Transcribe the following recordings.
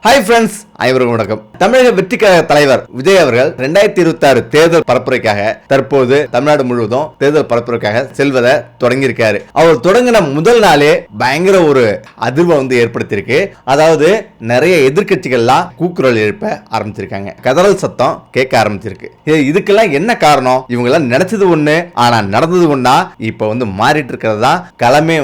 Hi friends, அனைவருக்கும் வணக்கம். தமிழக வெற்றி கழக தலைவர் விஜய் அவர்கள் 2026 தேர்தல் பரப்புரைக்காக தற்போது தமிழ்நாடு முழுவதும் தேர்தல் பரப்புரைக்காக செல்வதை தொடங்கியிருக்காரு. அவர் தொடங்கின முதல் நாளே பயங்கர ஒரு அதிர்வை ஏற்படுத்தியிருக்கு. அதாவது நிறைய எதிர்கட்சிகள்லாம் கூக்குரல் எழுப்ப ஆரம்பிச்சிருக்காங்க, கதறல் சத்தம் கேட்க ஆரம்பிச்சிருக்கு. இதுக்கெல்லாம் என்ன காரணம்? இவங்க எல்லாம் நினைச்சது ஒண்ணு, ஆனா நடந்தது ஒண்ணா இப்ப மாறிட்டு இருக்கிறது தான், களமே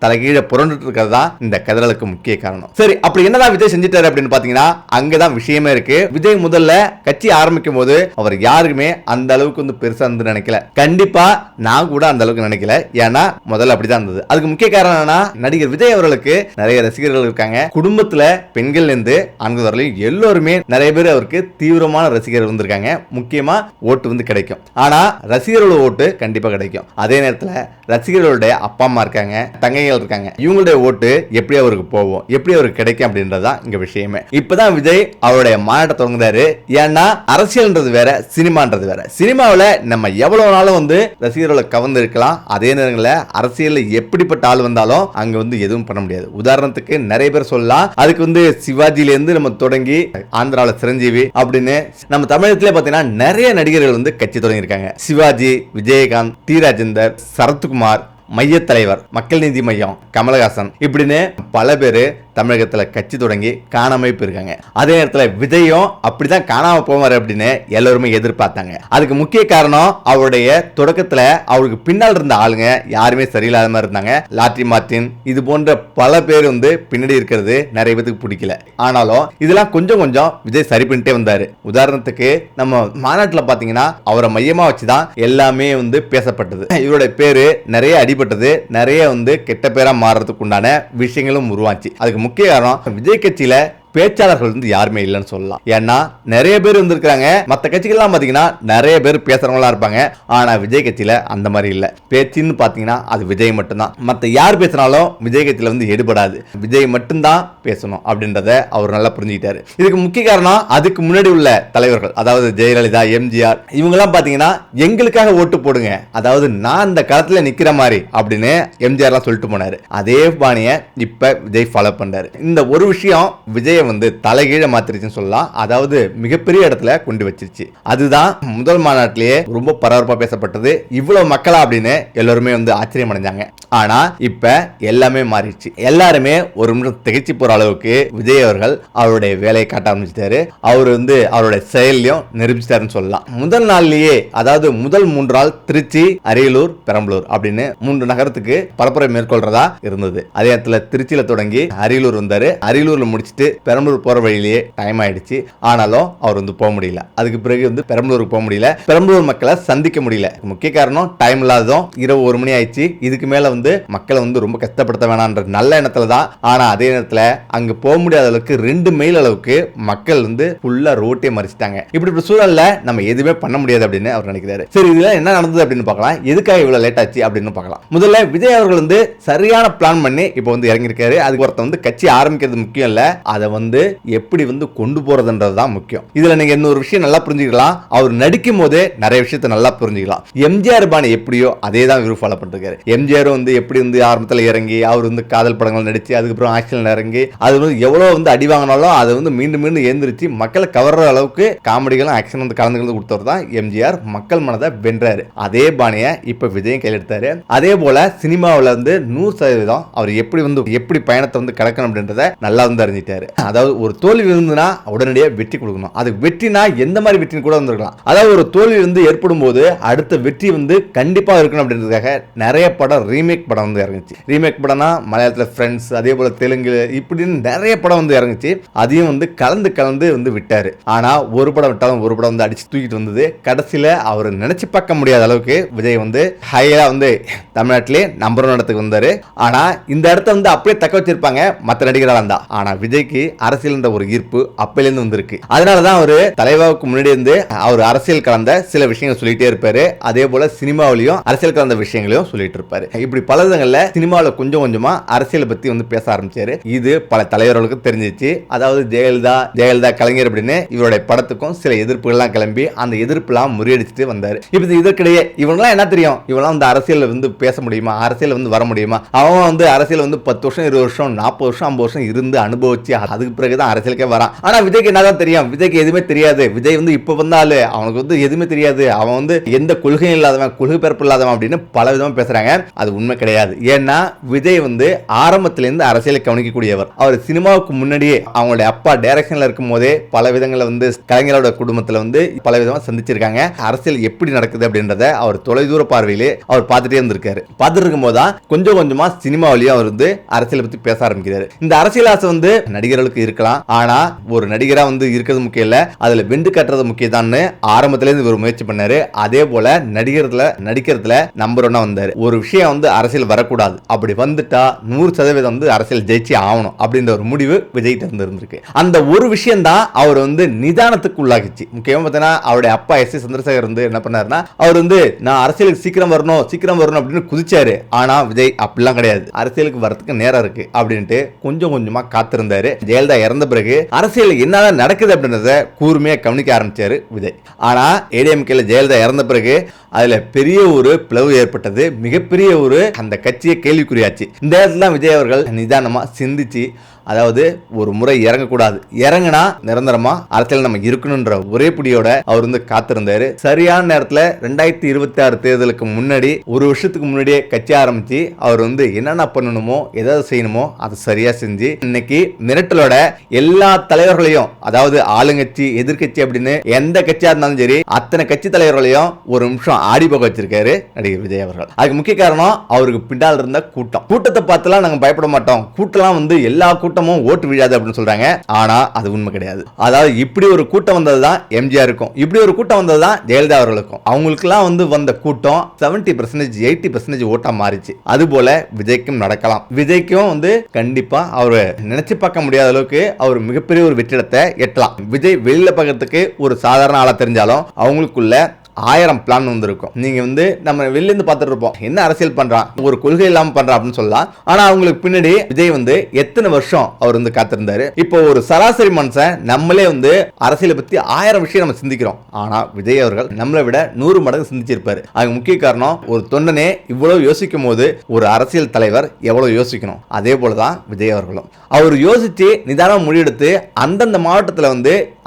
தலைகீழ புரண்டுட்டு இருக்கிறது தான் இந்த கதறலுக்கு முக்கிய காரணம். சரி, அப்படி என்னதான் விஜய் செஞ்சிட்டாரு அப்படின்னு பாத்தீங்கன்னா, அங்கதான் விஷயமே இருக்கு. விஜய் முதல்ல கட்சி ஆரம்பிக்கும் போது அவர் யாருக்குமே அந்த அளவுக்கு பெருசா நினைக்கல. கண்டிப்பா நான் கூட அந்த அளவுக்கு நினைக்கல. ஏன்னா முதல்ல அப்படிதான் இருந்தது. அதுக்கு முக்கிய காரணம் என்னன்னா, நடிகர் விஜய் அவர்களுக்கு நிறைய ரசிகர்கள் இருக்காங்க. குடும்பத்துல பெண்கள் இருந்து ஆண்கள் வரலையும் எல்லோருமே நிறைய பேர் அவருக்கு தீவிரமான ரசிகர்கள் இருந்திருக்காங்க. முக்கியமா ஓட்டு கிடைக்கும். ஆனா ரசிகர்களோட ஓட்டு கண்டிப்பா கிடைக்கும். அதே நேரத்தில் ரசிகர்களுடைய அப்பா அம்மா இருக்காங்க, தங்கைகள் இருக்காங்க. இவங்களுடைய ஓட்டு எப்படி அவருக்கு போகும், எப்படி அவருக்கு கிடைக்கும் அப்படின்றதான் இங்க விஷயமே. இப்பதான் விஜய் அவருடைய மாநாட்டை தொடங்குறாரு. ஏன்னா அரசியல்ன்றது வேற, சினிமான்றது வேற. சினிமாவில் நம்ம எவ்வளவு நாளும் ரசிகர்களை கவர்ந்து இருக்கலாம். அதே நேரங்களில் அரசியல் எப்படிப்பட்ட ஆள் வந்தாலும் அங்க எதுவும் பண்ண முடியாது. உதாரணத்துக்கு நிறைய பேர் சொல்லலாம். அதுக்கு சிவாஜில இருந்து நம்ம தொடங்கி ஆந்திராவில் சிரஞ்சீவி அப்படின்னு நம்ம தமிழகத்திலே பார்த்தீங்கன்னா நிறைய நடிகர்கள் கட்சி தொடங்கியிருக்காங்க. சிவாஜி, விஜயகாந்த், டி ராஜேந்தர், சரத்குமார், மைய தலைவர், மக்கள் நீதி மையம், கமலஹாசன் இப்படின்னு பல பேர் தமிழகத்தில் கட்சி தொடங்கி காணாம போயிருக்காங்க. அதே நேரத்தில் விஜயும் அப்படிதான் காணாம போவார் அப்படின்னு எல்லாருமே எதிர்பார்த்தாங்க. அதுக்கு முக்கிய காரணம், அவருடைய தொடக்கத்தில் அவருக்கு பின்னால் இருந்த ஆளுங்க யாருமே சரியில்லாத மாதிரி இருந்தாங்க. லாட்ரி மார்டின் இது போன்ற பல பேர் பின்னாடி இருக்கிறது நிறைய பேருக்கு பிடிக்கல. ஆனாலும் இதெல்லாம் கொஞ்சம் கொஞ்சம் விஜய் சரி பண்ணிட்டே வந்தாரு. உதாரணத்துக்கு நம்ம மாநாட்டில் பார்த்தீங்கன்னா அவரை மையமா வச்சுதான் எல்லாமே பேசப்பட்டது. இவருடைய பேரு நிறைய அடிபட்டது, நிறைய கெட்ட பேரா மாறுறதுக்கு உண்டான விஷயங்களும் உருவாச்சு. அதுக்கு முக்கிய காரணம், விஜய் கட்சியில பேச்சாளர்கள் யாருமே இல்லைன்னு சொல்லலாம். ஏன்னா நிறைய பேர் இருந்திருக்காங்க. மற்ற கட்சிகள்லாம் பாத்தீங்கன்னா நிறைய பேர் பேசுறவங்களா இருப்பாங்க. ஆனா விஜய் கட்சியில அந்த மாதிரி இல்ல. பேச்சுன்னு பாத்தீங்கன்னா அது விஜய் மட்டும்தான். மற்ற யார் பேசினாலும் விஜய் கட்சியில எடுபடாது. விஜய் மட்டும்தான் பேசணும் அப்படின்றத அவர் நல்லா புரிஞ்சுக்கிட்டாரு. இதுக்கு முக்கிய காரணம், அதுக்கு முன்னாடி உள்ள தலைவர்கள், அதாவது ஜெயலலிதா, எம்ஜிஆர், இவங்க எல்லாம் பாத்தீங்கன்னா எங்களுக்காக ஓட்டு போடுங்க, அதாவது நான் இந்த களத்துல நிக்கிற மாதிரி அப்படின்னு எம்ஜிஆர் எல்லாம் சொல்லிட்டு போனாரு. அதே பாணியை இப்ப விஜய் ஃபாலோ பண்றாரு. இந்த ஒரு விஷயம் விஜய் தலைகீழ மாத்திருச்சுன்னு சொல்லலாம். அதாவது மிகப்பெரிய இடத்துல கொண்டு வச்சிருச்சு. அதுதான் முதல் மாநாட்டிலேயே ரொம்ப பரபரப்பா பேசப்பட்டது. இவ்வளவு மக்களா அப்படின்னு எல்லாருமே ஆச்சரியம் அடைஞ்சாங்க. ஆனா இப்ப எல்லாமே மாறிடுச்சு. எல்லாருமே ஒரு நிமிஷம் திகைச்சு போற அளவுக்கு விஜய் அவர்கள் அவருடைய வேலையை காட்ட ஆரம்பிச்சிட்டாரு. அவர் அவருடைய செயலையும் நிரூபிச்சிட்டாருன்னு சொல்லலாம். முதல் நாள்லயே, அதாவது முதல் 3 நாள் திருச்சி, அரியலூர், பெரம்பலூர் அப்படின்னு 3 நகரத்துக்கு பரப்புரை மேற்கொள்றதா இருந்தது. அதே நேரத்தில் திருச்சியில தொடங்கி அரியலூர் வந்தாரு. அரியலூர்ல முடிச்சுட்டு பெரம்பலூர் போற வழியிலேயே டைம் ஆயிடுச்சு. ஆனாலும் அவர் போக முடியல. அதுக்கு பிறகு பெரம்பலூருக்கு போக முடியல. பெரம்பலூர் மக்களை சந்திக்க முடியல. முக்கிய காரணம், டைம் இல்லாததும் இரவு 1 மணி ஆயிடுச்சு. இதுக்கு மேல மக்களை ரொம்ப கஷ்டப்படுத்த வேணான்ற நல்ல எண்ணத்துல தான். ஆனா அதே நேரத்தில் அங்க போக முடியாத அளவுக்கு 2 மைல் அளவுக்கு மக்கள் ஃபுல்லா ரோட்டே மறிச்சிட்டாங்க. இப்படி சூழல்ல நம்ம எதுவுமே பண்ண முடியாது அப்படின்னு அவர் நினைக்கிறாரு. சரி, இதுல என்ன நடந்தது அப்படின்னு பார்க்கலாம். எதுக்காக இவ்வளவு லேட் ஆச்சு அப்படின்னு பார்க்கலாம். முதல்ல விஜய் அவர்கள் சரியான பிளான் பண்ணி இப்ப இறங்கியிருக்காரு. அதுக்கு ஒருத்தர் கட்சி ஆரம்பிக்கிறது முக்கியம் இல்ல, அதை எப்படி கொண்டு போறதுன்றது தான் முக்கியம். இதுல நீங்க இன்னொரு விஷயம் நல்லா புரிஞ்சுக்கலாம். அவர் நடிக்கும் போது நிறைய விஷயத்தை நல்லா புரிஞ்சுக்கலாம். எம்ஜிஆர் பாணி எப்படியோ அதே தான் இவர் ஃபாலோ பண்ணிருக்காரு. எம்ஜிஆர் எப்படி ஆரம்பத்தில் இறங்கி அவர் காதல் படங்கள் நடிச்சு அதுக்கப்புறம் ஆக்ஷன் இறங்கி அது எவ்வளவு அடி வாங்கினாலும் அதை மீண்டும் மீண்டும் எழுந்திருச்சு மக்களை கவர்ற அளவுக்கு காமெடிகளும் ஆக்ஷன் கலந்து கொடுத்தவர் தான் எம்ஜிஆர். மக்கள் மனதை வென்றாரு. அதே பாணியை இப்ப விஜயம் கையில் எடுத்தாரு. அதே போல சினிமாவில் 100% அவர் எப்படி பயணத்தை கடக்கணும் அப்படின்றத நல்லா அறிஞ்சிட்டாரு. அதாவது ஒரு தோல்வி இருந்ததுன்னா உடனடியாக வெற்றி கொடுக்கணும். அது வெற்றினா எந்த மாதிரி வெற்றி கூட வந்திருக்கலாம். அதாவது ஒரு தோல்வி ஏற்படும் போது அடுத்த வெற்றி கண்டிப்பா இருக்கணும் அப்படின்றதுக்காக நிறைய படம் ரீமேக் படம் இறங்குச்சு. ரீமேக் படம்னா மலையாளத்தில் ஃப்ரெண்ட்ஸ், அதே போல தெலுங்கு, இப்படின்னு நிறைய படம் இறங்குச்சு. அதையும் கலந்து விட்டாரு. ஆனா ஒரு படம் விட்டாலும் ஒரு படம் அடிச்சு தூக்கிட்டு வந்தது. கடைசியில அவர் நினைச்சு பார்க்க முடியாத அளவுக்கு விஜய் ஹையா தமிழ்நாட்டிலே நம்பர் 1 இடத்துக்கு வந்தாரு. ஆனா இந்த இடத்த அப்படியே தக்க வச்சிருப்பாங்க மற்ற நடிகராக இருந்தா. ஆனா விஜய்க்கு அரசியல் ஒரு ஈர்ப்பு அப்பையிலிருந்து வந்திருக்கு. அதனாலதான் அவரு தலைவாவுக்கு முன்னாடி அவர் அரசியல் கலந்த சில விஷயங்கள் சொல்லிட்டே இருப்பாரு. அதே போல சினிமாவிலையும் அரசியல் கலந்த விஷயங்களையும் சொல்லிட்டு இருப்பாரு. இப்படி பல விதங்கள்ல சினிமாவில் கொஞ்சம் கொஞ்சமா அரசியலை பத்தி பேச ஆரம்பிச்சாரு. இது பல தலைவர்களுக்கு தெரிஞ்சிச்சு. அதாவது ஜெயலலிதா, கலைஞர் அப்படின்னு இவருடைய படத்துக்கும் சில எதிர்ப்புகள்லாம் கிளம்பி அந்த எதிர்ப்புலாம் முறியடிச்சுட்டு வந்தாரு. இப்ப இதற்கிடையே இவங்கெல்லாம் என்ன தெரியும், இவெல்லாம் அரசியல் பேச முடியுமா, அரசியல் வர முடியுமா, அவன் அரசியல் 10 வருஷம், 20 வருஷம், 40 வருஷம், 50 வருஷம் இருந்து அனுபவிச்சு அதுக்கு முடிஞ்ச பிறகுதான் அரசியலுக்கே வரான். ஆனா விஜய்க்கு என்னதான் தெரியும்? விஜய்க்கு எதுவுமே தெரியாது. விஜய் இப்ப வந்தாலு அவனுக்கு எதுவுமே தெரியாது. அவன் எந்த கொள்கையும் இல்லாதவன், கொள்கை பிறப்பு இல்லாதவன் அப்படின்னு பல விதமா பேசுறாங்க. அது உண்மை கிடையாது. ஏன்னா விஜய் ஆரம்பத்திலிருந்து அரசியலை கவனிக்கக்கூடியவர். அவர் சினிமாவுக்கு முன்னாடியே அவங்களுடைய அப்பா டைரக்ஷன்ல இருக்கும் போதே பல விதங்களை கலைஞரோட குடும்பத்துல பல விதமா சந்திச்சிருக்காங்க. அரசியல் எப்படி நடக்குது அப்படின்றத அவர் தொலைதூர பார்வையிலே அவர் பார்த்துட்டே இருந்திருக்காரு. பார்த்துட்டு இருக்கும் போதுதான் கொஞ்சம் கொஞ்சமா சினிமாவிலேயே அவர் அரசியலை பத்தி பேச ஆரம்பிக்கிறாரு. இந்த அரசியல் ஆசை நடிகர்களுக்கு இருக்கலாம். ஆனா ஒரு நடிகரா இருக்கிறது முக்கியம் இல்ல, அதுல வெண்டு கட்டுறது முக்கியம் தான் ஆரம்பத்திலிருந்து ஒரு முயற்சி பண்ணாரு. அதே போல நடிக்கிறதுல நம்பர் 1 வந்தாரு. ஒரு விஷயம் அரசியல் வரக்கூடாது, அப்படி வந்துட்டா 100% அரசியல் ஜெயிச்சு ஆகணும் அப்படின்ற ஒரு முடிவு விஜய் இருந்திருக்கு. அந்த ஒரு விஷயம் தான் அவர் நிதானத்துக்கு உள்ளாகிச்சு. முக்கியமா பார்த்தீங்கன்னா அவருடைய அப்பா எஸ் சந்திரசேகர் என்ன பண்ணாருன்னா, அவர் நான் அரசியலுக்கு சீக்கிரம் வரணும் அப்படின்னு குதிச்சாரு. ஆனா விஜய் அப்படிலாம் கிடையாது, அரசியலுக்கு வரதுக்கு நேரம் இருக்கு அப்படின்ட்டு கொஞ்சம் கொஞ்சமா காத்திருந்தாரு. ஜெயலலிதா இறந்த பிறகு அரசியல் என்னதான் நடக்குது அப்படின்றத கூர்மையா கவனிக்க ஆரம்பிச்சாரு விஜய். ஆனா ஏடிஎம்கேல ஜெயலலிதா இறந்த பிறகு அதுல பெரிய ஒரு பிளவு ஏற்பட்டது. மிகப்பெரிய அந்த கட்சியை கேள்விக்குறியாச்சு. இந்த இடத்துல விஜய் அவர்கள் நிதானமா சிந்திச்சு, அதாவது ஒரு முறை இறங்கக்கூடாது, இறங்கினா நிரந்தரமா அரசியல் நம்ம இருக்கணும்ன்ற ஒரே புடியோட அவர் காத்திருந்தாரு. சரியான நேரத்தில் 2026 தேர்தலுக்கு முன்னாடி ஒரு வருஷத்துக்கு முன்னாடியே கட்சி ஆரம்பிச்சு அவர் என்னென்ன பண்ணணுமோ எதாவது செய்யணுமோ அதை சரியா செஞ்சு இன்னைக்கு மிரட்டலோட எல்லா தலைவர்களையும், அதாவது ஆளுங்கட்சி எதிர்கட்சி அப்படின்னு எந்த கட்சியா இருந்தாலும் சரி அத்தனை கட்சி தலைவர்களையும் ஒரு நிமிஷம் ஆடி போக வச்சிருக்காரு நடிகர் விஜய் அவர்கள். அதுக்கு முக்கிய காரணம் அவருக்கு பின்னால் இருந்த கூட்டத்தை பார்த்துலாம் நாங்க பயப்பட மாட்டோம், கூட்டம்லாம் எல்லா கூட்டமும் ஓட்டு விழாது அப்படின்னு சொல்றாங்க. ஆனா அது உண்மை கிடையாது. அதாவது இப்படி ஒரு கூட்டம் வந்ததுதான் எம்ஜிஆர் இருக்கும், இப்படி ஒரு கூட்டம் வந்ததுதான் ஜெயலலிதா அவர்களுக்கும். அவங்களுக்குலாம் வந்த கூட்டம் 70% 80% ஓட்டா மாறிச்சு. அது போல விஜய்க்கும் நடக்கலாம். விஜய்க்கும் கண்டிப்பா அவரு நினைச்சு பார்க்க முடியாத அளவுக்கு அவர் மிகப்பெரிய ஒரு வெற்றிடத்தை எட்டலாம். விஜய் வெளியில பார்க்கறதுக்கு ஒரு சாதாரண ஆளா தெரிஞ்சாலும் அவங்களுக்குள்ள 1000 பிளான் இருக்கும். நீங்க நம்ம வெளில இருந்து பார்த்துட்டு இருப்போம், என்ன அரசியல் பண்றான், ஒரு கொள்கை இல்லாம பண்றான் அப்படின்னு சொல்லலாம். ஆனா அவங்களுக்கு பின்னாடி விஜய் எத்தனை வருஷம் அவர் காத்திருந்தாரு. இப்போ ஒரு சராசரி மனுஷன் நம்மளே அரசியலை பத்தி 1000 விஷயம் நம்ம சிந்திக்கிறோம். ஆனா விஜய் அவர்கள் நம்மளை விட 100 மடங்கு சிந்திச்சிருப்பாரு. அதுக்கு முக்கிய காரணம் ஒரு தொண்டனே இவ்வளவு யோசிக்கும் போது ஒரு அரசியல் தலைவர் எவ்வளவு யோசிக்கணும். அதே போலதான் விஜய் அவர்களும் அவர் யோசிச்சு நிதானம் முடிவெடுத்து அந்தந்த மாவட்டத்தில்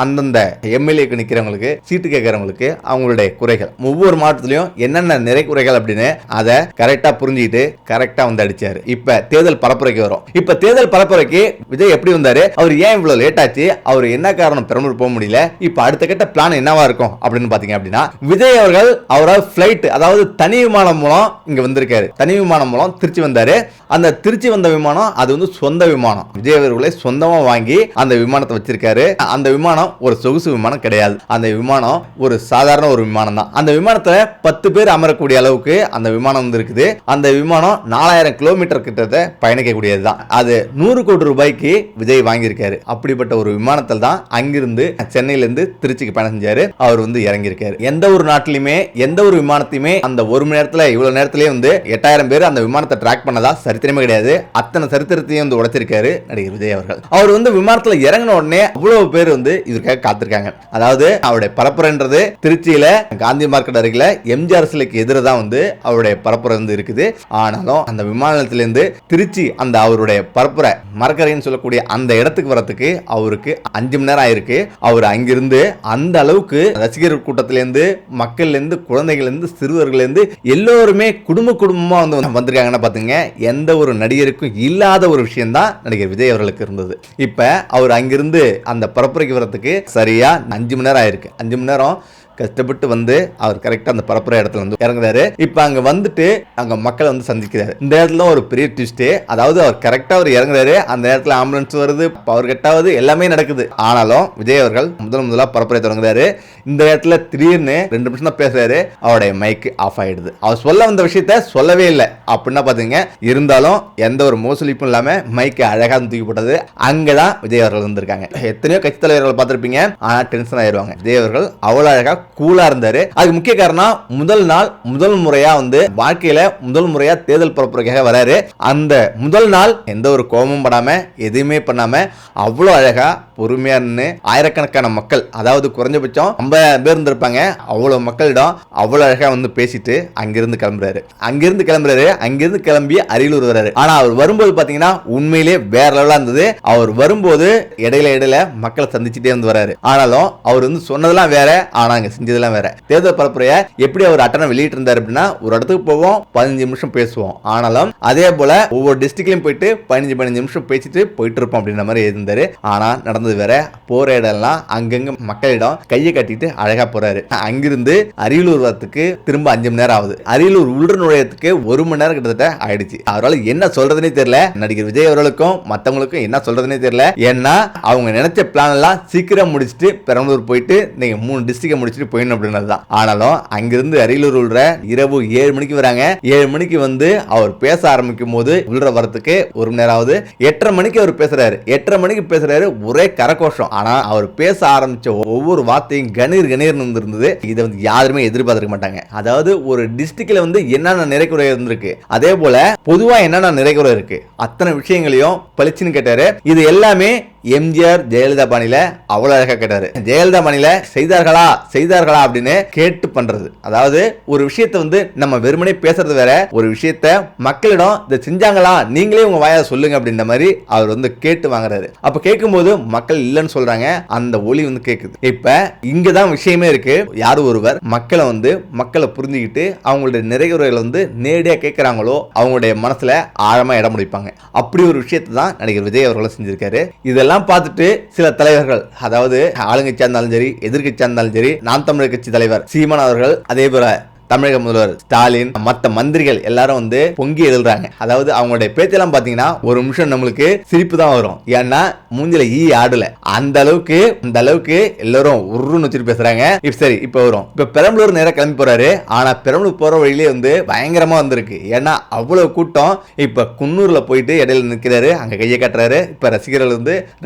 அந்தந்த எம்எல்ஏக்கு நிக்கிறவங்களுக்கு சீட்டு கேட்கறவங்களுக்கு அவங்களுடைய குறைகள், ஒவ்வொரு மாவட்டத்திலையும் என்னென்ன நிறை குறைகள் அப்படின்னு அதை கரெக்டா புரிஞ்சுக்கிட்டு கரெக்டா அடிச்சாரு. இப்ப தேர்தல் பரப்புரைக்கு வரும். இப்ப தேர்தல் பரப்புரைக்கு விஜய் எப்படி வந்தாரு, அவர் ஏன் இவ்வளவு லேட் ஆச்சு, அவர் என்ன காரணம் பெரம்பலூர் போக முடியல, இப்ப அடுத்த கட்ட பிளான் என்னவா இருக்கும் அப்படின்னு பாத்தீங்க அப்படின்னா, விஜய் அவர்கள் அவரால் பிளைட், அதாவது தனி விமானம் மூலம் இங்க வந்திருக்காரு. தனி விமானம் மூலம் திருச்சி வந்தாரு. அந்த திருச்சி வந்த விமானம் அது சொந்த விமானம். விஜய் அவர்களை சொந்தமா வாங்கி அந்த விமானத்தை வச்சிருக்காரு. அந்த விமானம் ஒரு சொகுசு விமானம் கிடையாது. அந்த விமானம் ஒரு சாதாரண ஒரு விமானம் தான். அந்த விமானத்துல 10 பேர் அமரக்கூடிய அளவுக்கு அந்த விமானம் இருக்குது. அந்த விமானம் 4000 கிலோமீட்டர் கிட்ட பயணிக்கக்கூடியதுதான். அது 100 கோடி ரூபாய்க்கு விஜய் வாங்கியிருக்காரு. அப்படிப்பட்ட ஒரு விமானத்தில் தான் அங்கிருந்து சென்னையில இருந்து திருச்சிக்கு பயணம் செஞ்சாரு. அவர் இறங்கியிருக்காரு. எந்த ஒரு நாட்டிலுமே எந்த ஒரு விமானத்தையுமே அந்த ஒரு மணி நேரத்துல இவ்வளவு நேரத்திலேயே 8000 பேர் அந்த விமானத்தை ட்ராக் பண்ணதா சரித்திரமே கிடையாது. அத்தனை சரித்திரத்தையும் உடைச்சிருக்காரு நடிகர் விஜய் அவர்கள். அவர் விமானத்துல இறங்கின உடனே அவ்வளவு பேர் இதுக்காக காத்திருக்காங்க. அதாவது அவருடைய பரப்புரைன்றது திருச்சியில காந்தி மார்க்கெட் அருகில எம்ஜிஆர் சிலைக்கு எதிராக அவருடைய பரப்புரை இருக்குது. ஆனாலும் அந்த விமான நிலையத்திலிருந்து திருச்சி அந்த அவருடைய பரப்புரை மரக்கரைன்னு சொல்லக்கூடிய அந்த இடத்துக்கு வரதுக்கு அவருக்கு 5 மணி நேரம் ஆயிருக்கு. அவர் அங்கிருந்து அந்த அளவுக்கு ரசிகர் கூட்டத்திலிருந்து மக்கள்ல இருந்து குழந்தைகள் இருந்து சிறுவர்கள் இருந்து எல்லோருமே குடும்பமா வந்திருக்காங்கன்னா பாத்துங்க, எந்த ஒரு நடிகருக்கும் இல்லாத ஒரு விஷயம் தான் நடிகர் விஜய் அவர்களுக்கு இருந்தது. இப்ப அவர் அங்கிருந்து அந்த பரப்புரைக்கு வரதுக்கு சரியா 5 மணி நேரம் ஆயிருக்கு. 5 மணி நேரம் கஷ்டப்பட்டு அவர் கரெக்டா அந்த பரப்புரை இடத்துல இறங்குறாரு. இப்ப அங்க வந்துட்டு அங்க மக்களை சந்திக்கிறாரு. இந்த இடத்துல ஒரு பெரிய ட்விஸ்ட், அதாவது அவர் கரெக்டா அவர் இறங்குறாரு. அந்த நேரத்துல ஆம்புலன்ஸ் வருது, பவர் கட்டாவது, எல்லாமே நடக்குது. ஆனாலும் விஜய் அவர்கள் முதலா பரப்புரை தொடங்குறாரு. இந்த இடத்துல திடீர்னு 2 நிமிஷம் தான் பேசுறாரு, அவருடைய மைக் ஆஃப் ஆயிடுது. அவர் சொல்ல வந்த விஷயத்த சொல்லவே இல்லை அப்படின்னா பாத்தீங்க. இருந்தாலும் எந்த ஒரு மோசலிப்பும் இல்லாம மைக் அழகா தூக்கி போட்டது. அங்கதான் விஜய் அவர்கள் வந்திருக்காங்க. எத்தனையோ கட்சி தலைவர்கள் பார்த்திருப்பீங்க, ஆனா டென்ஷன் ஆயிருவாங்க. விஜய் அவர்கள் அவ்வளவு அழகா கூலா இருந்தாரு. அதுக்கு முக்கிய காரணம் முதல் முறையா வந்து வாழ்க்கையில முதல் முறையா தேர்தல் பரப்புரைக்காக வராரு. அந்த முதல் நாள் எந்த ஒரு கோபமும் படாம எதுவுமே பண்ணாம அவ்வளவு அழகா பொறுமையா நின்று ஆயிரக்கணக்கான மக்கள், அதாவது குறைஞ்சபட்சம் 50 பேர் இருந்திருப்பாங்க, அவ்வளவு மக்களிடம் அவ்வளவு அழகா வந்து பேசிட்டு அங்கிருந்து கிளம்புறாரு. அங்கிருந்து கிளம்பி அரியலூர் வராரு. ஆனா அவர் வரும்போது பாத்தீங்கன்னா உண்மையிலே வேற லெவலா இருந்தது. அவர் வரும்போது இடையில மக்களை சந்திச்சுட்டே வந்து வராரு. ஆனாலும் அவர் வந்து சொன்னதெல்லாம் வேற, ஆனா அங்க செஞ்சதெல்லாம் வேற. தேர்தல் பரப்புரைய எப்படி அவர் அட்டனை வெளியிட்டு இருந்தாரு அப்படின்னா, ஒரு இடத்துக்கு போவோம் 15 நிமிஷம் பேசுவோம், ஆனாலும் அதே போல ஒவ்வொரு டிஸ்ட்ரிக்ட்லயும் போயிட்டு 15 நிமிஷம் பேசிட்டு போயிட்டு இருப்போம் அப்படின்ற மாதிரி இருந்தாரு. ஆனா நடந்தது வேற. போற இடம்லாம் அங்கங்க மக்களிடம் கையை கட்டிட்டு அழகா போறாரு. அங்கிருந்து அரியலூர் வரத்துக்கு திரும்ப 5 மணி நேரம் ஆகுது. அரியலூர் உள்ள நுழையத்துக்கு 1 மணி நேரம் கிட்டத்தட்ட ஆயிடுச்சு. அவரால் என்ன சொல்றதுனே தெரியல. நடிகர் விஜய் அவர்களுக்கும் மத்தவங்களுக்கும் என்ன சொல்றதுனே தெரியல. ஏன்னா அவங்க நினைச்ச பிளான் எல்லாம் சீக்கிரம் முடிச்சுட்டு பெரம்பலூர் போயிட்டு நீங்க 3 டிஸ்ட்ரிக்ட் முடிச்சுட்டு போயிடணும் அப்படின்னதுதான். ஆனாலும் அங்கிருந்து அரியலூர் உள்ள இரவு 7 மணிக்கு வராங்க. 7 மணிக்கு வந்து அவர் பேச ஆரம்பிக்கும் போது உள்ள வரத்துக்கு 1 மணி நேரம் ஆகுது. 8:30 மணிக்கு அவர் பேசுறாரு. 8:30 மணிக்கு பேசுறாரு. ஒரே கரகோஷம். ஆனா அவர் பேச ஆரம்பிச்ச ஒவ்வொரு வார்த்தையும் கணீர் இருந்தது. இதை வந்து யாருமே எதிர்பார்க்க மாட்டாங்க. அதாவது ஒரு டிஸ்ட்ரிக்ட்ல வந்து என்னென்ன நிறைகுறை இருந்திருக்கு, அதே போல பொதுவா என்னென்ன நிறைகுறை இருக்கு, அத்தனை விஷயங்களையும் பளிச்சுன்னு கேட்டாரு. இது எல்லாமே எம்ஜிஆர் ஜெயலலிதா பாணியில அவ்வளவு அழகா கேட்டாரு. ஜெயலலிதா பாணியில செய்தார்களா அப்படின்னு கேட்டு பண்றது. அதாவது ஒரு விஷயத்தை வந்து நம்ம வெறுமனே பேசுறது வேற, ஒரு விஷயத்தை மக்களிடம் இதை செஞ்சாங்களா நீங்களே உங்க வாயால சொல்லுங்க அப்படின்ற மாதிரி அவர் வந்து கேட்டு வாங்குறாரு. அப்ப கேட்கும்போது மக்கள் இல்லைன்னு சொல்றாங்க. அந்த ஒலி வந்து கேக்குது. இப்ப இங்கதான் விஷயமே இருக்கு. யாரு ஒருவர் மக்களை புரிஞ்சுக்கிட்டு அவங்களுடைய நிறைகுறைகளை வந்து நேரடியா கேட்கிறாங்களோ அவங்களுடைய மனசுல ஆழமா இடம் முடிப்பாங்க. அப்படி ஒரு விஷயத்தை தான் நடிகர் விஜய் அவர்கள் செஞ்சிருக்காரு. இதெல்லாம் பார்த்துட்டு சில தலைவர்கள், அதாவது ஆளுங்கட்சியா இருந்தாலும் சரி, எதிர்கட்சியா இருந்தாலும் சரி, நாம் தமிழர் கட்சி தலைவர் சீமான் அவர்கள், அதே போல தமிழக முதல்வர் ஸ்டாலின், மற்ற மந்திரிகள் எல்லாரும் வந்து பொங்கி எழுதுறாங்க. அதாவது அவங்களுடைய பேச்செல்லாம் பாத்தீங்கன்னா ஒரு நிமிஷம் நம்மளுக்கு சிரிப்பு தான் வரும். ஏன்னா மூஞ்சில ஆடல அந்த அளவுக்கு எல்லாரும் உருன்னு வச்சுட்டு பேசுறாங்க. சரி, இப்ப வரும். இப்ப பெரம்பலூர் நேரம் கிளம்பி போறாரு. ஆனா பெரம்பலூர் போற வழியிலே வந்து பயங்கரமா வந்திருக்கு. ஏன்னா அவ்வளவு கூட்டம். இப்ப குன்னூர்ல போயிட்டு இடையில நிற்கிறாரு, அங்க கையை கட்டுறாரு. இப்ப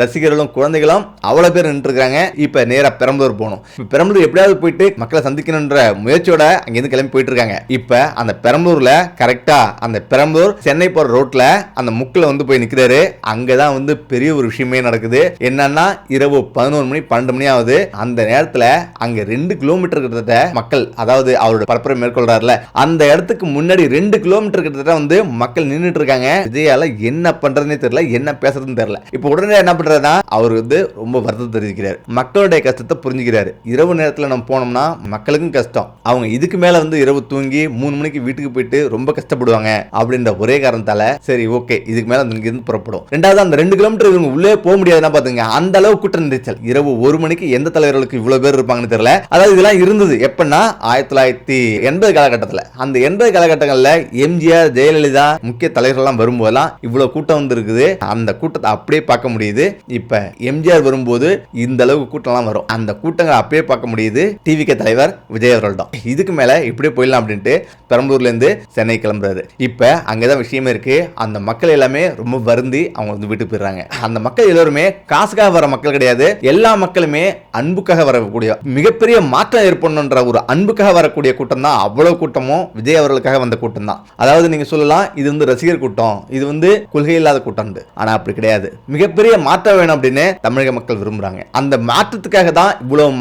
ரசிகர்களும் குழந்தைகளும் அவ்வளவு பேர் நின்று இருக்காங்க. இப்ப நேரா பெரம்பலூர் போகணும். இப்ப பெரம்பலூர் எப்படியாவது போயிட்டு மக்களை சந்திக்கணும்ன்ற முயற்சியோட அங்க கிளம்பி போயிட்டு இருக்காங்க. இப்ப அந்த பெரம்பலூர்ல கரெக்டா அந்த பெரம்பலூர் சென்னை போற ரோட்ல அந்த முக்கில வந்து போய் நிக்கிறாரு. அங்கதான் வந்து பெரிய ஒரு விஷயமே நடக்குது. என்னன்னா இரவு 11 மணி 12 மணி ஆகுது. அந்த நேரத்துல அங்க 2 கிலோமீட்டர் கிட்டத்தட்ட மக்கள், அதாவது அவரோட பரப்புரை மேற்கொள்றாருல அந்த இடத்துக்கு முன்னாடி 2 கிலோமீட்டர் கிட்டத்தட்ட வந்து மக்கள் நின்றுட்டு இருக்காங்க. விஜயால என்ன பண்றதுன்னே தெரியல, என்ன பேசுறதுன்னு தெரியல. இப்ப உடனே என்ன பண்றதுன்னா அவர் வந்து ரொம்ப வருத்தம் தெரிவிக்கிறார். மக்களுடைய கஷ்டத்தை புரிஞ்சுக்கிறாரு. இரவு நேரத்துல நம்ம போனோம்னா மக்களுக்கும் கஷ்டம். அவங்க இதுக்கு மேல வந்து இரவு தூங்கி 3 மணிக்கு வீட்டுக்கு போயிட்டு ரொம்ப கஷ்டப்படுவாங்க அப்படின்ற ஒரே காரணத்தால சரி ஓகே இதுக்கு மேல இருந்து புறப்படும். ரெண்டாவது அந்த 2 கிலோமீட்டர் இவங்க உள்ளே போக முடியாதுன்னா பாத்துங்க, அந்த அளவு கூட்ட நெரிசல். இரவு 1 மணிக்கு எந்த தலைவர்களுக்கு இவ்வளவு பேர் இருப்பாங்கன்னு தெரியல. அதாவது இதெல்லாம் இருந்தது எப்பன்னா 1980 காலகட்டத்தில். அந்த 80 காலகட்டங்கள்ல எம்ஜிஆர் ஜெயலலிதா முக்கிய தலைவர்கள்லாம் வரும்போதெல்லாம் இவ்வளவு கூட்டம் வந்து இருக்குது. அந்த கூட்டத்தை அப்படியே பார்க்க முடியுது. இப்ப எம்ஜிஆர் வரும்போது இந்த அளவுக்கு கூட்டம்லாம் வரும். அந்த கூட்டங்களை அப்படியே பார்க்க முடியுது டிவிகே தலைவர் விஜய் அவர்கள். இதுக்கு மேல இப்படியே போயிடலாம் அப்படின்ட்டு பெரம்பலூர்ல இருந்து சென்னை கிளம்புறாரு. இப்ப அங்கதான் விஷயமே இருக்கு. அந்த மக்கள் எல்லாமே ரொம்ப வருந்தி அவங்க வந்து வீட்டுக்கு போயிடுறாங்க. அந்த மக்கள் எல்லாருமே காசுக்காக வர மக்கள் கிடையாது. எல்லா மக்களுமே அன்புக்காக வரக்கூடிய மிகப்பெரிய மாற்றம் ஏற்படணும்ன்ற ஒரு அன்புக்காக வரக்கூடிய கூட்டம் தான். அவ்வளவு கூட்டமும் விஜய் அவர்களுக்காக வந்த கூட்டம் தான். அதாவது நீங்க சொல்லலாம் இது வந்து ரசிகர் கூட்டம், இது வந்து கொள்கை இல்லாத கூட்டம். ஆனா அப்படி கிடையாது. மிகப்பெரிய மாற்றம் வேணும் அப்படின்னு தமிழக மக்கள் விரும்புறாங்க. அந்த மாற்றத்துக்காக தான் இவ்வளவு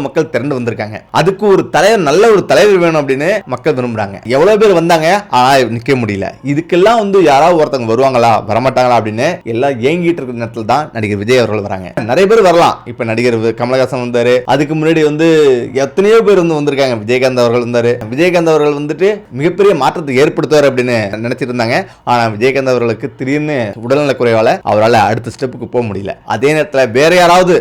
மக்கள் திரண்டு வந்திருக்காங்க. அதுக்கு ஒரு தலைவர், நல்ல ஒரு தலைவர் வேணும் அப்படின்னு மக்கள் விரும்புறாங்க. எவ்வளவு பேர் வந்தாங்க, ஆனா நிக்க முடியல. இதுக்கெல்லாம் வந்து யாராவது ஒருத்தவங்க வருவாங்களா வரமாட்டாங்களா அப்படின்னு எல்லாம் ஏங்கிட்டு இருக்கிற நேரத்தில் தான் நடிகர் விஜய் அவர்கள் வராங்க. நிறைய பேர் வரலாம். இப்ப நடிகர் கமலஹாசன் வந்தாரு. அதுக்கு முன்னாடி வந்து எத்தனையோ பேர் வந்து வந்திருக்காங்க. விஜயகாந்த் அவர்கள் வந்தாரு. விஜயகாந்த் அவர்கள் வந்துட்டு மிகப்பெரிய மாற்றத்தை ஏற்படுத்துவார் அப்படின்னு நினைச்சிட்டு இருந்தாங்க. ஆனா விஜயகாந்த் அவர்களுக்கு திடீர்னு உடல்நல குறைவால அவரால் அடுத்த ஸ்டெப்புக்கு போக முடியல. அதே நேரத்தில் வேற யாராவது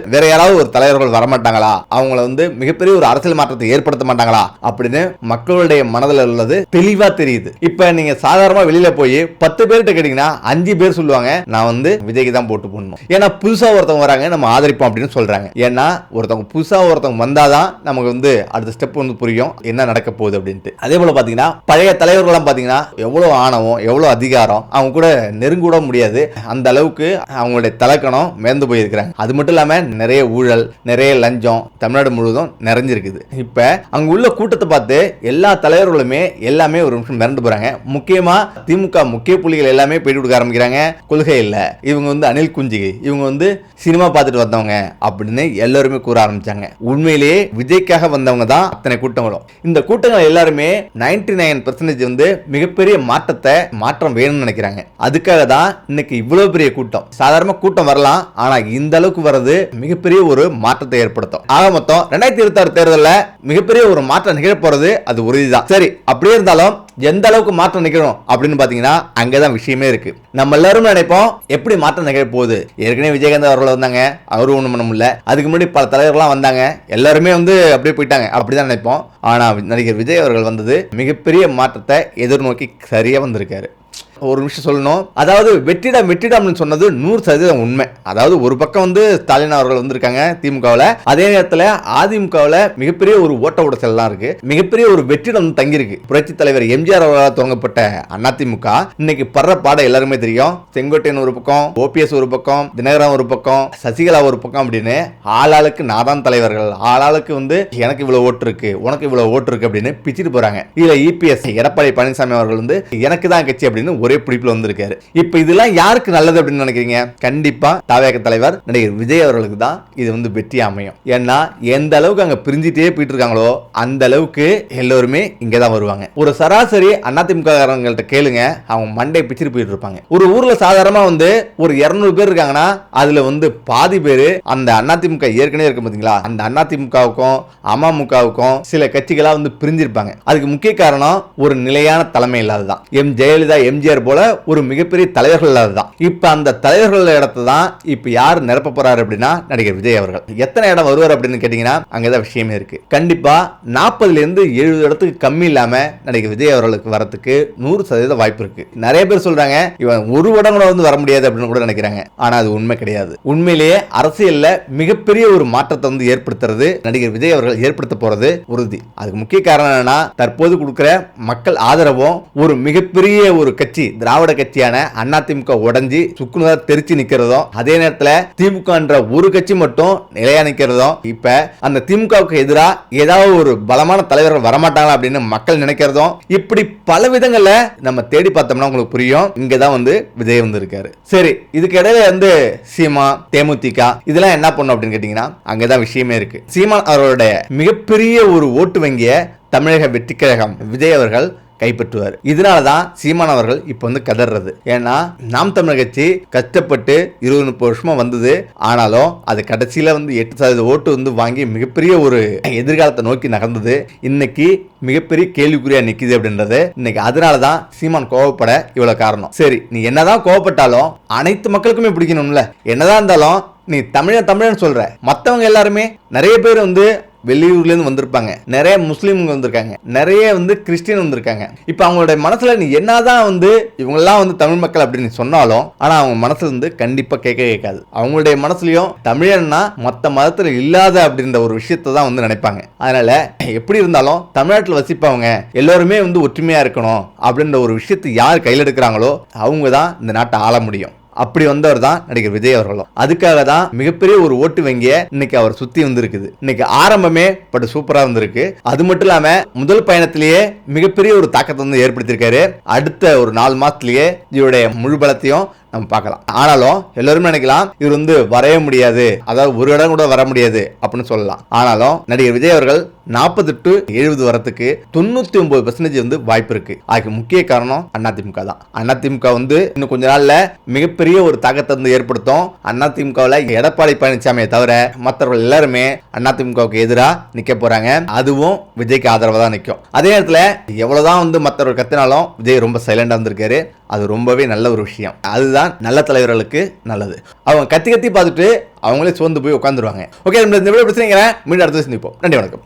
ஒரு தலைவர்கள் வரமாட்டாங்களா, அவங்கள வந்து மிகப்பெரிய ஒரு அரசியல் மாற்றத்தை ஏற்படுத்த மாட்டாங்களா அப்படின்னு மக்களுடைய மனதில் உள்ளது தெளிவா தெரியுது. இப்ப நீங்க சாதாரணமா வெளியில போய் 10 பேர்கிட்ட கேட்டீங்கன்னா 5 பேர் சொல்லுவாங்க நான் வந்து விஜய்க்கு தான் போட்டு போடணும். ஏன்னா புதுசா ஒருத்தவங்க வராங்க நம்ம ஆதரிப்போம் அப்படின்னு சொல்றாங்க. ஏன்னா ஒருத்தவங்க புதுசா ஒருத்தவங்க வந்தாதான் நமக்கு வந்து அடுத்த ஸ்டெப் வந்து புரியும் என்ன நடக்க போகுது அப்படின்ட்டு. அதே போல பாத்தீங்கன்னா பழைய தலைவர்கள்லாம் பாத்தீங்கன்னா எவ்வளவு ஆணவம் எவ்வளவு அதிகாரம், அவங்க கூட நெருங்க கூட முடியாது, அந்த அளவுக்கு அவங்களுடைய தலக்கணம் மேர்ந்து போயிருக்கிறாங்க. அது மட்டும் இல்லாம நிறைய ஊழல் நிறைய லஞ்சம் தமிழ்நாடு முழுவதும் நிறைஞ்சிருக்குது. இப்ப அங்க உள்ள கூட்டத்தை பார்த்து எல்லா தலைவர்களுமே எல்லாமே ஒரு நிமிஷம் மிரண்டு போறாங்க. முக்கியமா திமுக முக்கிய புள்ளிகள் எல்லாமே போயிட்டு கொடுக்க ஆரம்பிக்கிறாங்க. கொள்கை இல்ல, இவங்க வந்து அணில் குஞ்சுகி, இவங்க வந்து சினிமா பார்த்துட்டு வந்தவங்க அப்படின்னு எல்லாருமே கூற ஆரம்பிச்சாங்க. உண்மையிலேயே விஜய்க்காக வந்தவங்க தான் அத்தனை கூட்டங்களும். இந்த கூட்டங்கள் எல்லாருமே 99% வந்து மிகப்பெரிய மாற்றம் வேணும்னு நினைக்கிறாங்க. அதுக்காக தான் இன்னைக்கு இவ்வளவு பெரிய கூட்டம். சாதாரண கூட்டம் வரலாம், ஆனா இந்த அளவுக்கு வர்றது மிகப்பெரிய ஒரு மாற்றத்தை ஏற்படுத்தும். ஆக மொத்தம் 2026 தேர்தலில் மிகப்பெரிய ஒரு மாற்றம் நிகழ போறது அது உறுதிதான். சரி, அப்படியே இருந்தாலும் எந்த அளவுக்கு மாற்றம் நிகழும் அப்படின்னு பாத்தீங்கன்னா அங்கதான் விஷயமே இருக்கு. நம்ம எல்லாரும் நினைப்போம் எப்படி மாற்றம் நிகழ போகுது. ஏற்கனவே விஜயகாந்த் அவர்கள் வந்தாங்க, அவரும் ஒண்ணும் பண்ண முடியல. அதுக்கு முன்னாடி பல தலைவர்கள்லாம் வந்தாங்க, எல்லாருமே வந்து அப்படியே போயிட்டாங்க, அப்படிதான் நினைப்போம். ஆனா நடிகர் விஜய் அவர்கள் வந்தது மிகப்பெரிய மாற்றத்தை எதிர்நோக்கி சரியா வந்திருக்காரு. ஒரு விஷயம் சொல்லணும், அதாவது வெற்றிடம் சொன்னது 100% உண்மை. அதாவது ஒரு பக்கம் வந்து ஸ்டாலின் அவர்கள் வந்திருக்காங்க திமுகவில், அதே நேரத்தில் அதிமுகவில் மிகப்பெரிய ஒரு ஓட்ட உடச்சல்லாம் இருக்கு, மிகப்பெரிய ஒரு வெற்றிடம் தங்கியிருக்கு. புரட்சி தலைவர் எம்ஜிஆர் அவர்களால் துவங்கப்பட்ட அதிமுக இன்னைக்கு படுற பாடம் எல்லாருமே தெரியும். செங்கோட்டையன் ஒரு பக்கம், ஓபிஎஸ் ஒரு பக்கம், தினகரன் ஒரு பக்கம், சசிகலா ஒரு பக்கம் அப்படின்னு ஆளாளுக்கு நாதான் தலைவர்கள், ஆளாளுக்கு வந்து எனக்கு இவ்வளவு ஓட்டு இருக்கு உனக்கு இவ்வளவு ஓட்டு இருக்கு அப்படின்னு பிச்சுட்டு போறாங்க. இதுல இபிஎஸ் எடப்பாடி பழனிசாமி அவர்கள் வந்து எனக்கு தான் கட்சி அப்படின்னு ஒரே பிடிப்புல வந்திருக்காரு. இப்ப இதெல்லாம் யாருக்கு நல்லது அப்படின்னு நினைக்கிறீங்க? கண்டிப்பா தவேக தலைவர் நடிகர் விஜய் அவர்களுக்கு தான் இது வந்து வெற்றி அமையும். ஏன்னா எந்த அளவுக்கு அங்க பிரிஞ்சிட்டே போயிட்டு இருக்காங்களோ அந்த அளவுக்கு எல்லாருமே இங்க தான் வருவாங்க. ஒரு சராசரி அதிமுக காரங்கள்ட்ட கேளுங்க, அவங்க மண்டை பிச்சுட்டு போயிட்டு இருப்பாங்க. ஒரு ஊர்ல சாதாரணமா வந்து ஒரு 200 பேர் இருக்காங்கன்னா அதுல வந்து பாதி பேரு அந்த அதிமுக ஏற்கனவே இருக்கு பாத்தீங்களா, அந்த அதிமுகவுக்கும் அமமுகவுக்கும் சில கட்சிகளா வந்து பிரிஞ்சிருப்பாங்க. அதுக்கு முக்கிய காரணம் ஒரு நிலையான தலைமை இல்லாததான். ஜெயலலிதா எம்ஜிஆர் போல ஒரு மிகப்பெரிய தலைவர்கள் இல்லாததான். இப்ப அந்த தலைவர்கள் இடத்தை தான் இப்ப யார் நிரப்ப போறாரு அப்படின்னா நடிகர் விஜய் அவர்கள். எத்தனை இடம் வருவார் அப்படின்னு கேட்டீங்கன்னா அங்கதான் விஷயமே இருக்கு. கண்டிப்பா 40 இருந்து 70 இடத்துக்கு கம்மி இல்லாம நடிகர் விஜய் அவர்களுக்கு வரதுக்கு 100% வாய்ப்பு இருக்கு. நிறைய பேர் சொல்றாங்க இவன் ஒரு இடம் கூட வந்து வர முடியாது அப்படின்னு கூட நினைக்கிறாங்க. ஆனா அது உண்மை கிடையாது. உண்மையிலேயே அரசியல்ல மிகப்பெரிய ஒரு மாற்றத்தை வந்து ஏற்படுத்துறது நடிகர் விஜய் அவர்கள் ஏற்படுத்த போறது உறுதி. அதுக்கு முக்கிய காரணம் என்னன்னா தற்போது கொடுக்கிற மக்கள் ஆதரவும் ஒரு மிகப்பெரிய ஒரு கட்சி திராவிட கட்சியான அதிமுக உடைஞ்சி சுக்குநூறா தெரிச்சு நிக்கிறதும், அதே நேரத்தில் திமுக என்ற ஒரு கட்சி மட்டும் நிலையா நிக்கிறதும், இப்ப அந்த திமுகவுக்கு எதிராக ஏதாவது ஒரு பலமான தலைவர்கள் வரமாட்டாங்களா அப்படின்னு மக்கள் நினைக்கிறதும், இப்படி பல விதங்கள்ல நம்ம தேடி பார்த்தோம்னா உங்களுக்கு புரியும். இங்கதான் வந்து விஜய் வந்து இருக்காரு. சரி, இதுக்கு இடையில வந்து சீமா தேமுதிக இதெல்லாம் என்ன பண்ணும் அப்படின்னு கேட்டீங்கன்னா அங்கதான் விஷயமே இருக்கு. சீமான் அவர்களுடைய மிகப்பெரிய ஒரு ஓட்டு வங்கிய தமிழக வெற்றி கழகம் விஜய் அவர்கள் கைப்பற்றுவார். இதனாலதான் சீமான் அவர்கள் இப்ப வந்து கதறது. ஏன்னா நாம் தமிழர் கட்சி கஷ்டப்பட்டு 20-30 வருஷமா வந்தது, ஆனாலும் அது கடைசியில வந்து 8% ஓட்டு வந்து வாங்கி மிகப்பெரிய ஒரு எதிர்காலத்தை நோக்கி நகர்ந்தது. இன்னைக்கு மிகப்பெரிய கேள்விக்குறியா நிக்குது அப்படின்றது இன்னைக்கு. அதனாலதான் சீமான் கோவப்பட இவ்வளவு காரணம். சரி, நீ என்னதான் கோவப்பட்டாலும் அனைத்து மக்களுக்குமே பிடிக்கணும்ல. என்னதான் இருந்தாலும் நீ தமிழன் சொல்ற, மத்தவங்க எல்லாருமே நிறைய பேர் வந்து வெளியூர்ல இருந்து வந்திருப்பாங்க, நிறைய முஸ்லீம்ங்க வந்திருக்காங்க, நிறைய வந்து கிறிஸ்டியன் வந்திருக்காங்க. இப்ப அவங்களுடைய மனசுல நீ என்னதான் வந்து இவங்கெல்லாம் வந்து தமிழ் மக்கள் அப்படின்னு சொன்னாலும் ஆனா அவங்க மனசுல வந்து கண்டிப்பா கேட்காது. அவங்களுடைய மனசுலயும் தமிழன்னா மத்த மதத்துல இல்லாத அப்படின்ற ஒரு விஷயத்தை தான் வந்து நினைப்பாங்க. அதனால எப்படி இருந்தாலும் தமிழ்நாட்டில் வசிப்பவங்க எல்லாருமே வந்து ஒற்றுமையா இருக்கணும் அப்படின்ற ஒரு விஷயத்தை யார் கையில் எடுக்கிறாங்களோ அவங்க தான் இந்த நாட்டை ஆள முடியும். அப்படி வந்தவர் தான் நடிகர் விஜய் அவர்களும். அதுக்காக தான் மிகப்பெரிய ஒரு ஓட்டு வங்கிய இன்னைக்கு அவர் சுத்தி வந்திருக்குது. இன்னைக்கு ஆரம்பமே பட் சூப்பரா வந்திருக்கு. அது மட்டும் இல்லாம முதல் பயணத்திலேயே மிகப்பெரிய ஒரு தாக்கத்தை வந்து ஏற்படுத்தியிருக்காரு. அடுத்த ஒரு 4 மாசத்திலேயே இவருடைய முழு பலத்தையும் நம்ம பார்க்கலாம். ஆனாலும் எல்லாருமே நினைக்கலாம் இவர் வந்து வரவே முடியாது, அதாவது ஒரு இடம் கூட வர முடியாது அப்படின்னு சொல்லலாம். ஆனாலும் நடிகர் விஜய் அவர்கள் 40 to 70 வரத்துக்கு 99% வந்து வாய்ப்பு இருக்கு. அதுக்கு முக்கிய காரணம் அதிமுக தான். அதிமுக வந்து இன்னும் கொஞ்ச நாள்ல மிகப்பெரிய ஒரு தாக்கத்தை வந்து ஏற்படுத்தும். அதிமுகவில் எடப்பாடி பழனிசாமியை தவிர மற்றவர்கள் எல்லாருமே அதிமுகவுக்கு எதிராக நிக்க போறாங்க. அதுவும் விஜய்க்கு ஆதரவா தான் நிற்கும். அதே நேரத்தில் எவ்வளவுதான் வந்து மற்றவர்கள் கத்தினாலும் விஜய் ரொம்ப சைலண்டா வந்திருக்காரு. அது ரொம்பவே நல்ல ஒரு விஷயம். அதுதான் நல்ல தலைவர்களுக்கு நல்லது. அவங்க கத்தி பார்த்துட்டு அவங்களே சோர்ந்து போய் உட்காந்துருவாங்க. ஓகே, இந்த வீடியோ பிரச்சனை மீண்டும் அடுத்த சந்திப்போம். நன்றி, வணக்கம்.